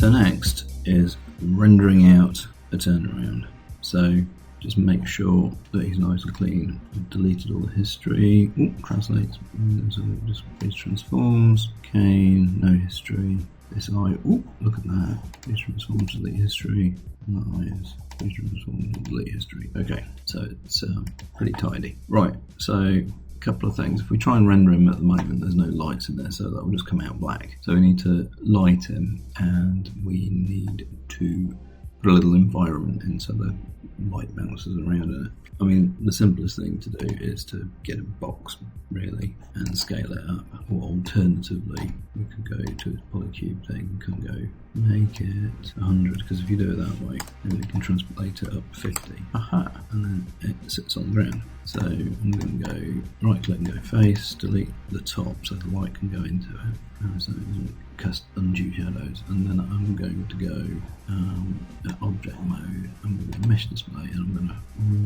So next is rendering out a turnaround. So just make sure that he's nice and clean. I've deleted all the history. Translates. So just face transforms. Cane, no history. This eye, look at that. Face transforms, delete history. And that eye is face transforms, delete history. Okay, so it's pretty tidy. Right, so a couple of things. If we try and render him at the moment, there's no lights in there, so that will just come out black. So we need to light him, and we need to put a little environment in so the light bounces around in it. I mean, the simplest thing to do is to get a box, really, and scale it up. Or alternatively, we could go to this polycube thing and go make it 100, because if you do it that way, then we can translate it up 50. Aha! And then it sits on the ground. So I'm going to go right click and go face, delete the top so the light can go into it. So it doesn't cast undue shadows. And then I'm going to go at object mode. I'm going to go mesh display, and I'm going to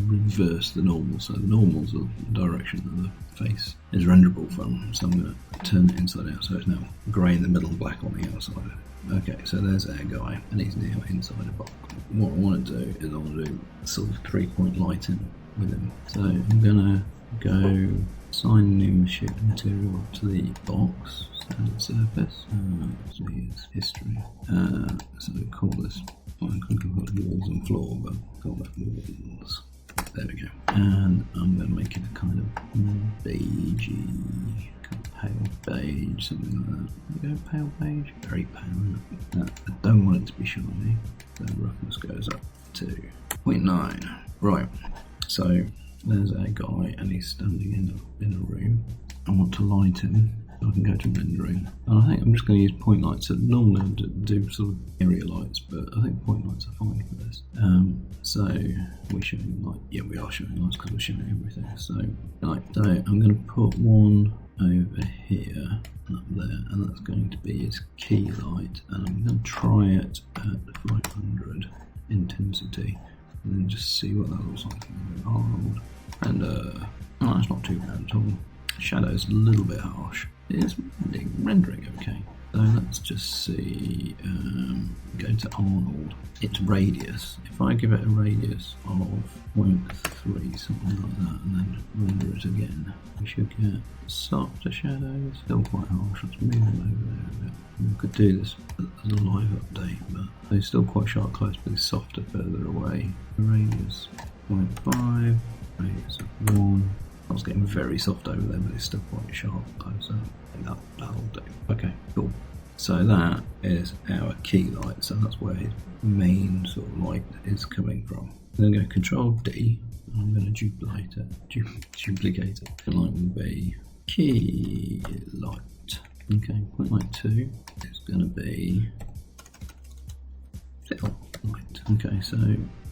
reverse the normal. So the normal's the direction that the face is renderable from. So I'm going to turn it inside out, so it's now grey in the middle and black on the outside. Okay, so there's our guy, and he's now inside a box. What I want to do is I want to do sort of 3-point lighting with him. So I'm going to go assign new material to the box, standard surface, so here's history. So we call this, I could call it walls and floor, but I'll call that walls. There we go. And I'm going to make it a kind of beigey, kind of pale beige, something like that. There we go, pale beige. Very pale. I don't want it to be shiny, so roughness goes up to 0.9. Right, so there's our guy, and he's standing in a room. I want to light him. I can go to rendering, and I think I'm just going to use point lights. So normally I would do sort of area lights, but I think point lights are fine for this. So we're showing light. Yeah, we are showing lights because we're showing everything. So I'm going to put one over here, up there, and that's going to be his key light, and I'm going to try it at 500 intensity, and then just see what that looks like. Hold, and that's not too bad at all. Shadow's a little bit harsh. It's rendering okay. So let's just see, go to Arnold, its radius. If I give it a radius of 0.3, something like that, and then render it again, we should get softer shadows. Still quite harsh. Let's move them over there a bit. We could do this as a live update, but they're still quite sharp close, but it's softer further away. Radius 0.5, radius of 1. I was getting very soft over there, but it's still quite sharp close. So I think that'll do. Okay, cool. So that is our key light. So that's where his main sort of light is coming from. Then I'm going to Control D, and I'm going to duplicate it. Duplicate it. The light will be key light. Okay, point light 2 is going to be fill light. Okay, so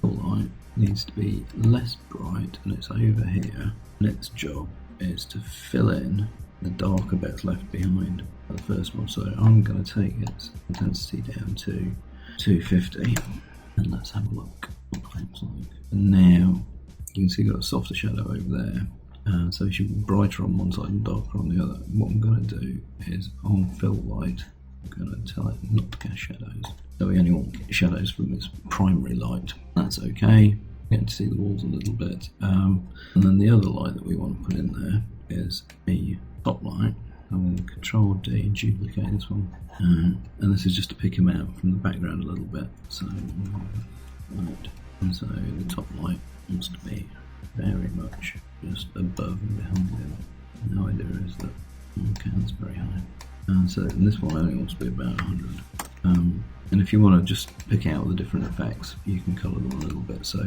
fill light needs to be less bright, and it's over here. And its job is to fill in the darker bits left behind the first one. So I'm going to take its intensity down to 250, and let's have a look what that looks like. And now you can see you've got a softer shadow over there, so it should be brighter on one side and darker on the other. What I'm going to do is on fill light, I'm going to tell it not to cast shadows. So we only want shadows from its primary light. That's okay. Get to see the walls a little bit, and then the other light that we want to put in there is a top light. I'm going to Control D and duplicate this one, and this is just to pick him out from the background a little bit. So, right. And so the top light wants to be very much just above and behind him. And the idea is that that's very high, and so this one only wants to be about 100. And if you want to just pick out the different effects, you can colour them a little bit. So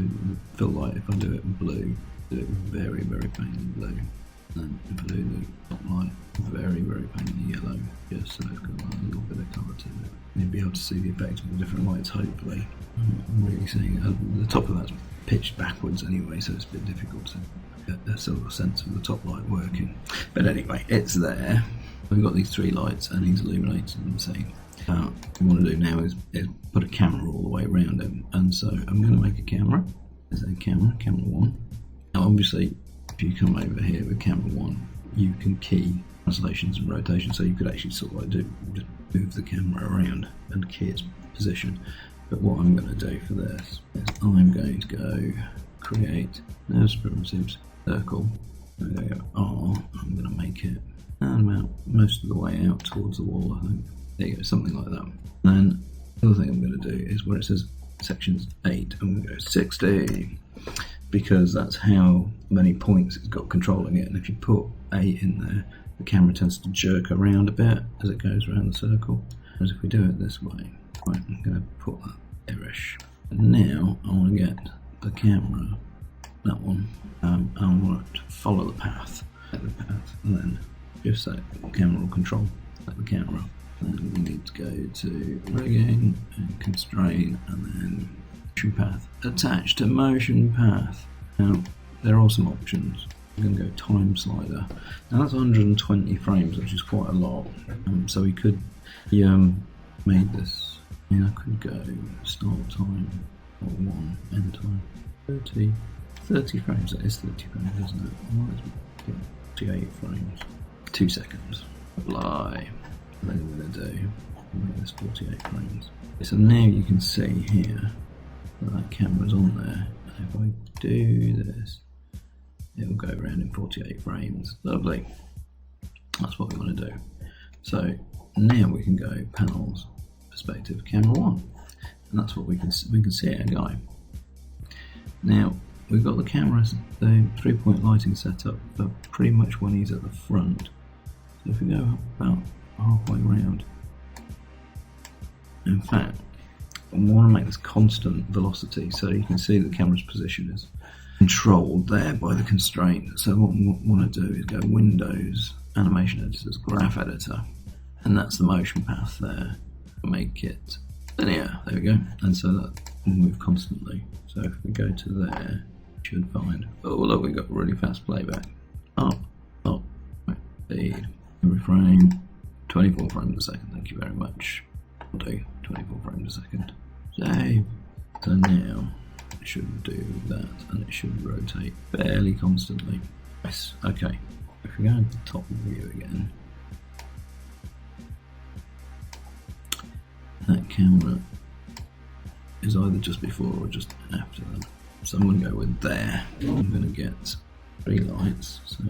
fill light, if I do it in blue, do it very, very faintly blue. And if I do the top light, very, very faintly yellow, just so it's got a little bit of colour to it. You'll be able to see the effects of the different lights, hopefully. I'm really seeing the top of that's pitched backwards anyway, so it's a bit difficult to get a sort of sense of the top light working. But anyway, it's there. We've got these 3 lights, and he's illuminated and saying, what we want to do now is put a camera all the way around him, and so I'm going to make a camera. There's a camera 1. Now obviously if you come over here with camera 1, you can key translations and rotation, so you could actually sort of like just move the camera around and key its position. But what I'm going to do for this is I'm going to go create Nerves Primitives circle. I'm going to go R. I'm going to make it about most of the way out towards the wall, I think. There you go, something like that. And then the other thing I'm going to do is where it says sections 8, I'm going to go 60, because that's how many points it's got controlling it. And if you put 8 in there, the camera tends to jerk around a bit as it goes around the circle. Whereas if we do it this way, right, I'm going to put that there-ish. And now I want to get the camera, that one, I want it to follow the path, and then just say camera will control the camera. And we need to go to rigging and constrain, and then motion path. Attach to motion path. Now there are some options. I'm going to go time slider. Now that's 120 frames, which is quite a lot. So we could, made this. I mean, I could go start time or 1, end time. 30 frames. That is 30 frames, isn't it? Well, let's 48 frames. 2 seconds. Apply. And then I'm going to do make this 48 frames. So now you can see here that camera's on there. And if I do this, it will go around in 48 frames. Lovely. That's what we want to do. So now we can go panels, perspective, camera 1, and that's what we can see our guy. Now we've got the cameras, the 3-point lighting set up for pretty much when he's at the front. So if we go about halfway round, in fact, I want to make this constant velocity so you can see the camera's position is controlled there by the constraint. So what we want to do is go Windows, Animation Editors, Graph Editor, and that's the motion path there. Make it linear, there we go, and so that will move constantly. So if we go to there, you should find, oh look, we've got really fast playback. Speed, every frame, 24 frames a second, thank you very much. I'll do 24 frames a second. Save. So now it should do that, and it should rotate fairly constantly. Nice. Okay. If we go into the top view again, that camera is either just before or just after that. So I'm going to go with there. I'm going to get 3 lights, so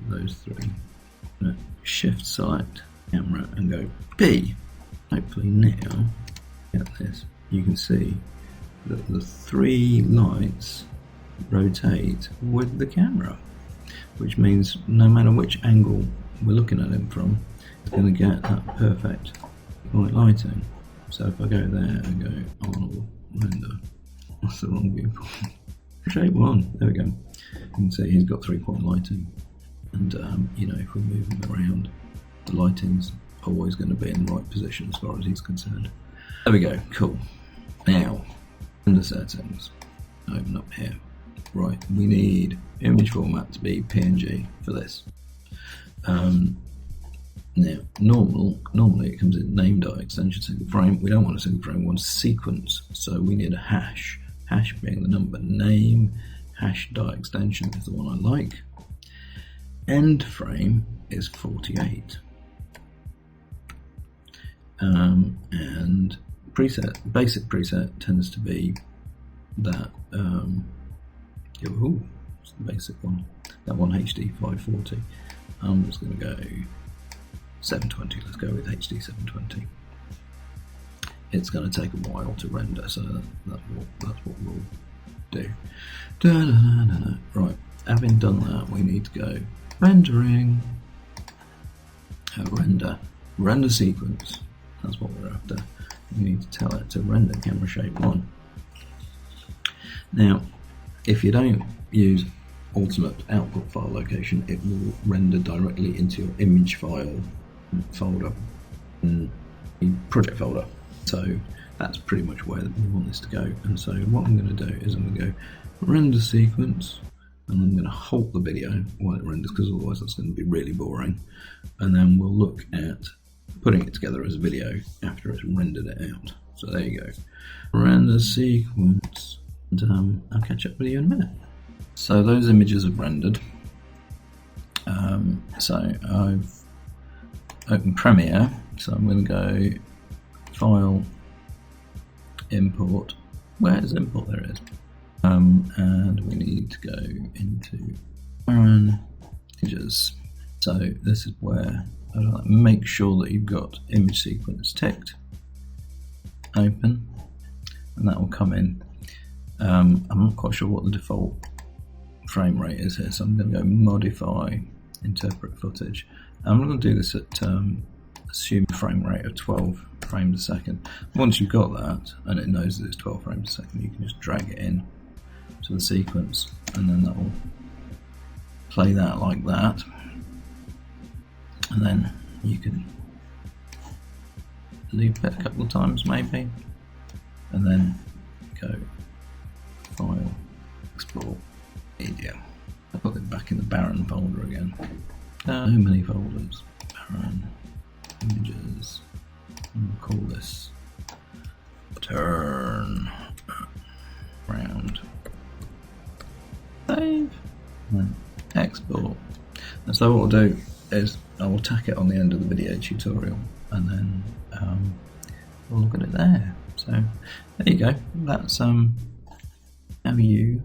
those 3. I'm going to shift select camera and go P. Hopefully now, get this, you can see that the 3 lights rotate with the camera, which means no matter which angle we're looking at him from, it's going to get that perfect white lighting. So if I go there and go Arnold render, that's the wrong viewpoint. Shape 1, there we go. You can see he's got 3-point lighting, and if we move him around, the lighting's always going to be in the right position as far as he's concerned. There we go, cool. Now, under settings, open up here. Right, we need image format to be PNG for this. Now, normally it comes in name die extension single frame. We don't want a single frame, we want a sequence, so we need a hash. Hash being the number name, hash die extension is the one I like. End frame is 48. And basic preset tends to be that, it's the basic one, that one HD 540. I'm just going to go 720, let's go with HD 720. It's going to take a while to render, so that's what we'll do. Right, having done that, we need to go rendering, render sequence. That's what we're after. We need to tell it to render camera shape 1. Now, if you don't use ultimate output file location, it will render directly into your image file folder, project folder. So that's pretty much where we want this to go. And so what I'm going to do is I'm going to go render sequence, and I'm going to halt the video while it renders, because otherwise that's going to be really boring. And then we'll look at putting it together as a video after it's rendered it out. So there you go, render sequence, and I'll catch up with you in a minute. So those images have rendered. So I've open Premiere. So I'm going to go File, Import. Where's Import? There it is. And we need to go into Baron Images. So this is where make sure that you've got image sequence ticked. Open, and that will come in. I'm not quite sure what the default frame rate is here, so I'm going to go Modify, Interpret Footage. I'm going to do this at assumed frame rate of 12 frames a second. Once you've got that, and it knows that it's 12 frames a second, you can just drag it in to the sequence, and then that will play that like that. And then you can loop it a couple of times maybe, and then go File, Export, Media. I'll put it back in the Baron folder again. So many folders. Baron, Images, and we'll call this Turn Round. Save, and then export. And so what we'll do is I will tack it on the end of the video tutorial, and then we'll look at it there. So there you go. That's how you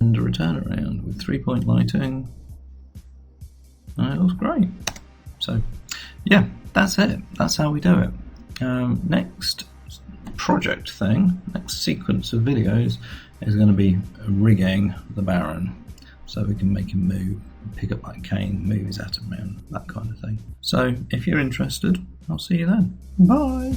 render a turnaround with 3-point lighting, and it looks great. So yeah, that's it. That's how we do it. Next project thing, next sequence of videos is going to be rigging the Baron, so we can make him move, pick up that cane, move his atom around, that kind of thing. So if you're interested, I'll see you then. Bye!